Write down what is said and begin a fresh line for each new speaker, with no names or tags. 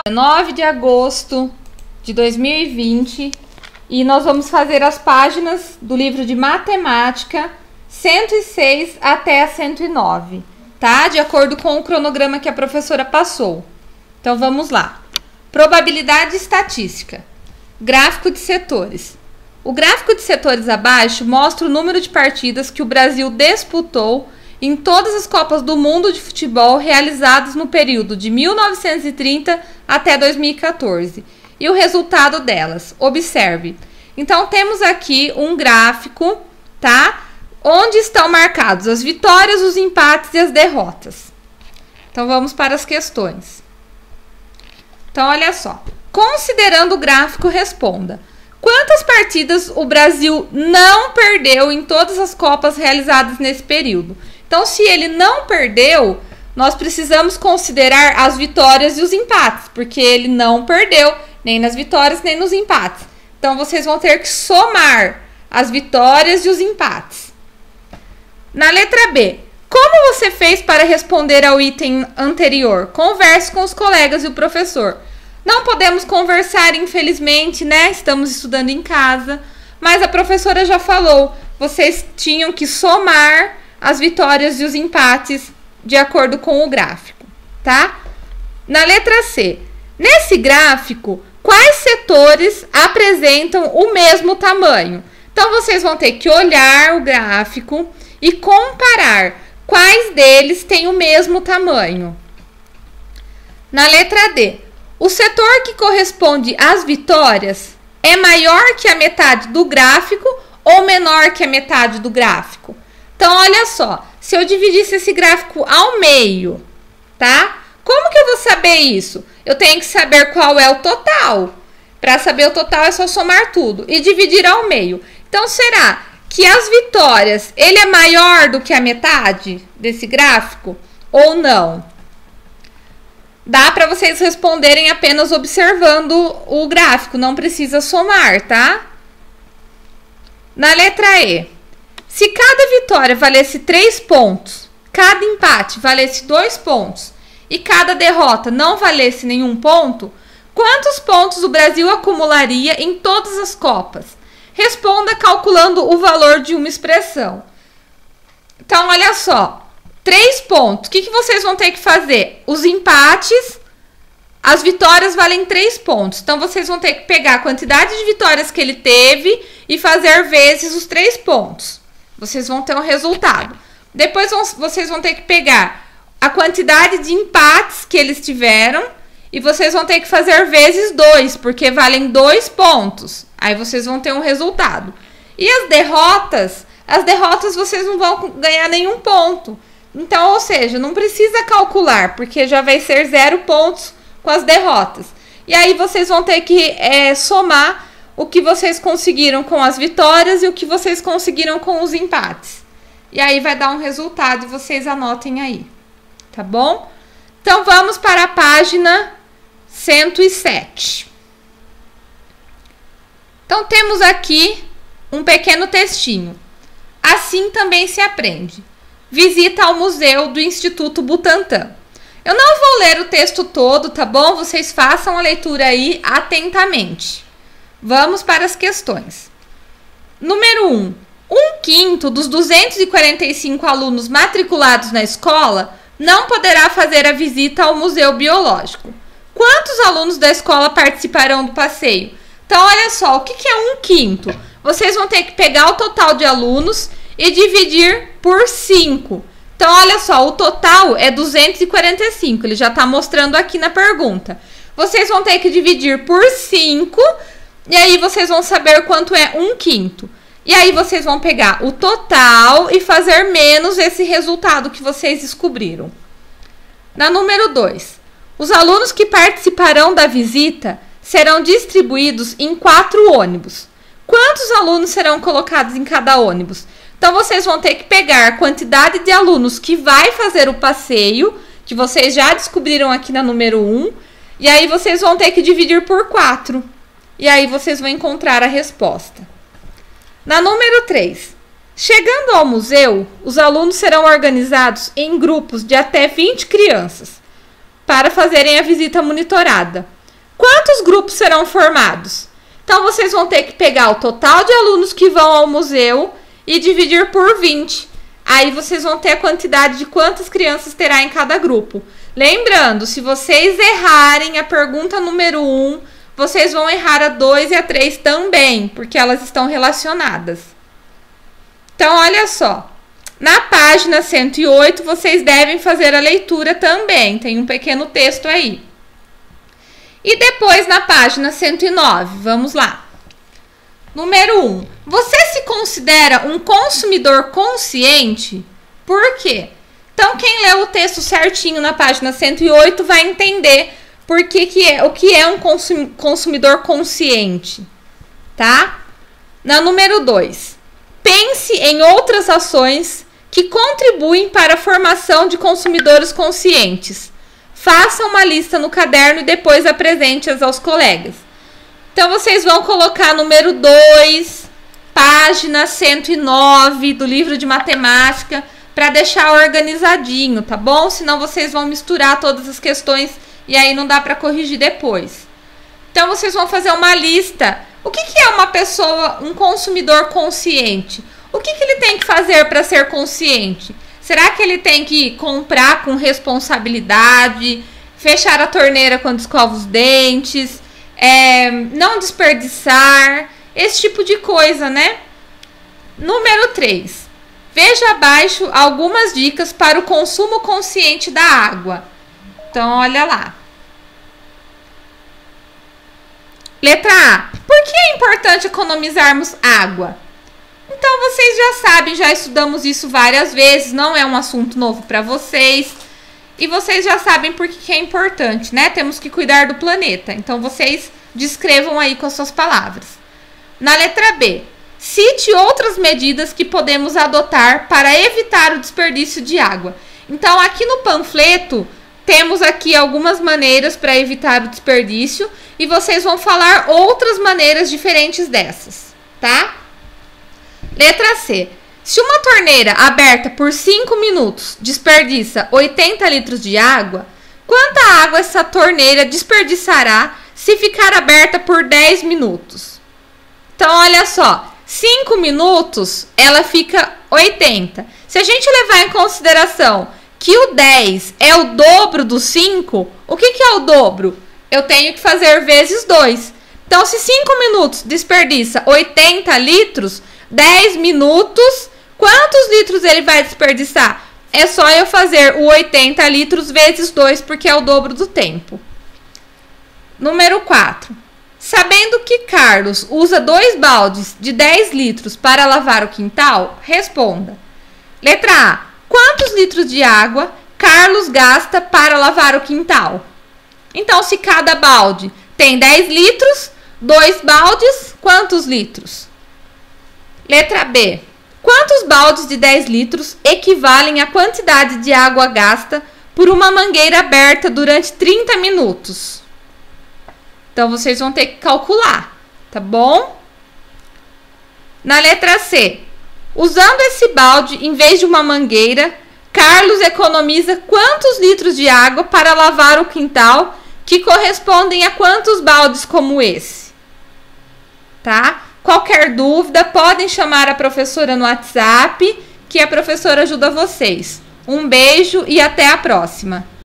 9 de agosto de 2020 e nós vamos fazer as páginas do livro de matemática 106 até a 109, tá? De acordo com o cronograma que a professora passou. Então vamos lá. Probabilidade estatística. Gráfico de setores. O gráfico de setores abaixo mostra o número de partidas que o Brasil disputou em todas as Copas do Mundo de futebol realizadas no período de 1930 até 2014 e o resultado delas. Observe. Então temos aqui um gráfico, tá? Onde estão marcados as vitórias, os empates e as derrotas. Então vamos para as questões. Então olha só. Considerando o gráfico, responda. Quantas partidas o Brasil não perdeu em todas as Copas realizadas nesse período? Então, se ele não perdeu, nós precisamos considerar as vitórias e os empates, porque ele não perdeu nem nas vitórias nem nos empates. Então, vocês vão ter que somar as vitórias e os empates. Na letra B, como você fez para responder ao item anterior? Converse com os colegas e o professor. Não podemos conversar, infelizmente, né? Estamos estudando em casa, mas a professora já falou, vocês tinham que somar as vitórias e os empates de acordo com o gráfico, tá? Na letra C, nesse gráfico, quais setores apresentam o mesmo tamanho? Então, vocês vão ter que olhar o gráfico e comparar quais deles têm o mesmo tamanho. Na letra D, o setor que corresponde às vitórias é maior que a metade do gráfico ou menor que a metade do gráfico? Então, olha só, se eu dividisse esse gráfico ao meio, tá? Como que eu vou saber isso? Eu tenho que saber qual é o total. Para saber o total é só somar tudo e dividir ao meio. Então, será que as vitórias, ele é maior do que a metade desse gráfico ou não? Dá para vocês responderem apenas observando o gráfico, não precisa somar, tá? Na letra E. Se cada vitória valesse 3 pontos, cada empate valesse 2 pontos e cada derrota não valesse nenhum ponto, quantos pontos o Brasil acumularia em todas as Copas? Responda calculando o valor de uma expressão. Então, olha só. 3 pontos. O que vocês vão ter que fazer? Os empates, as vitórias valem 3 pontos. Então, vocês vão ter que pegar a quantidade de vitórias que ele teve e fazer vezes os 3 pontos. Vocês vão ter um resultado. Depois vocês vão ter que pegar a quantidade de empates que eles tiveram e vocês vão ter que fazer vezes 2, porque valem 2 pontos. Aí vocês vão ter um resultado. E as derrotas vocês não vão ganhar nenhum ponto. Então, ou seja, não precisa calcular, porque já vai ser 0 pontos com as derrotas. E aí vocês vão ter que somar o que vocês conseguiram com as vitórias e o que vocês conseguiram com os empates. E aí vai dar um resultado e vocês anotem aí, tá bom? Então, vamos para a página 107. Então, temos aqui um pequeno textinho. Assim também se aprende. Visita ao museu do Instituto Butantan. Eu não vou ler o texto todo, tá bom? Vocês façam a leitura aí atentamente. Vamos para as questões. Número 1. 1/5 dos 245 alunos matriculados na escola não poderá fazer a visita ao Museu Biológico. Quantos alunos da escola participarão do passeio? Então, olha só, o que é 1/5? Vocês vão ter que pegar o total de alunos e dividir por 5. Então, olha só, o total é 245, ele já está mostrando aqui na pergunta. Vocês vão ter que dividir por 5, e aí vocês vão saber quanto é 1/5. E aí vocês vão pegar o total e fazer menos esse resultado que vocês descobriram. Na número 2, os alunos que participarão da visita serão distribuídos em 4 ônibus. Quantos alunos serão colocados em cada ônibus? Então, vocês vão ter que pegar a quantidade de alunos que vai fazer o passeio, que vocês já descobriram aqui na número 1, e aí vocês vão ter que dividir por 4. E aí vocês vão encontrar a resposta. Na número 3, chegando ao museu, os alunos serão organizados em grupos de até 20 crianças para fazerem a visita monitorada. Quantos grupos serão formados? Então, vocês vão ter que pegar o total de alunos que vão ao museu e dividir por 20. Aí, vocês vão ter a quantidade de quantas crianças terá em cada grupo. Lembrando, se vocês errarem a pergunta número 1, vocês vão errar a 2 e a 3 também, porque elas estão relacionadas. Então, olha só. Na página 108, vocês devem fazer a leitura também. Tem um pequeno texto aí. E depois na página 109, vamos lá. Número 1. Você se considera um consumidor consciente? Por quê? Então, quem lê o texto certinho na página 108 vai entender o que é um consumidor consciente, tá? Na número 2. Pense em outras ações que contribuem para a formação de consumidores conscientes. Faça uma lista no caderno e depois apresente-as aos colegas. Então, vocês vão colocar número 2, página 109 do livro de matemática, para deixar organizadinho, tá bom? Senão vocês vão misturar todas as questões e aí não dá para corrigir depois. Então, vocês vão fazer uma lista. O que é uma pessoa, um consumidor consciente? O que ele tem que fazer para ser consciente? Será que ele tem que comprar com responsabilidade, fechar a torneira quando escova os dentes, não desperdiçar, esse tipo de coisa, né? Número 3. Veja abaixo algumas dicas para o consumo consciente da água. Então, olha lá. Letra A. Por que é importante economizarmos água? Então, vocês já sabem, já estudamos isso várias vezes, não é um assunto novo para vocês. E vocês já sabem por que é importante, né? Temos que cuidar do planeta. Então, vocês descrevam aí com as suas palavras. Na letra B, cite outras medidas que podemos adotar para evitar o desperdício de água. Então, aqui no panfleto, temos aqui algumas maneiras para evitar o desperdício e vocês vão falar outras maneiras diferentes dessas, tá? Letra C. Se uma torneira aberta por 5 minutos desperdiça 80 litros de água, quanta água essa torneira desperdiçará se ficar aberta por 10 minutos? Então, olha só, 5 minutos ela fica 80. Se a gente levar em consideração que o 10 é o dobro do 5, o que é o dobro? Eu tenho que fazer vezes 2. Então, se 5 minutos desperdiça 80 litros, 10 minutos, quantos litros ele vai desperdiçar? É só eu fazer o 80 litros vezes 2, porque é o dobro do tempo. Número 4. Sabendo que Carlos usa 2 baldes de 10 litros para lavar o quintal, responda. Letra A. Quantos litros de água Carlos gasta para lavar o quintal? Então, se cada balde tem 10 litros, 2 baldes, quantos litros? Letra B. Quantos baldes de 10 litros equivalem à quantidade de água gasta por uma mangueira aberta durante 30 minutos? Então, vocês vão ter que calcular, tá bom? Na letra C. Usando esse balde em vez de uma mangueira, Carlos economiza quantos litros de água para lavar o quintal, que correspondem a quantos baldes como esse? Tá? Qualquer dúvida, podem chamar a professora no WhatsApp, que a professora ajuda vocês. Um beijo e até a próxima!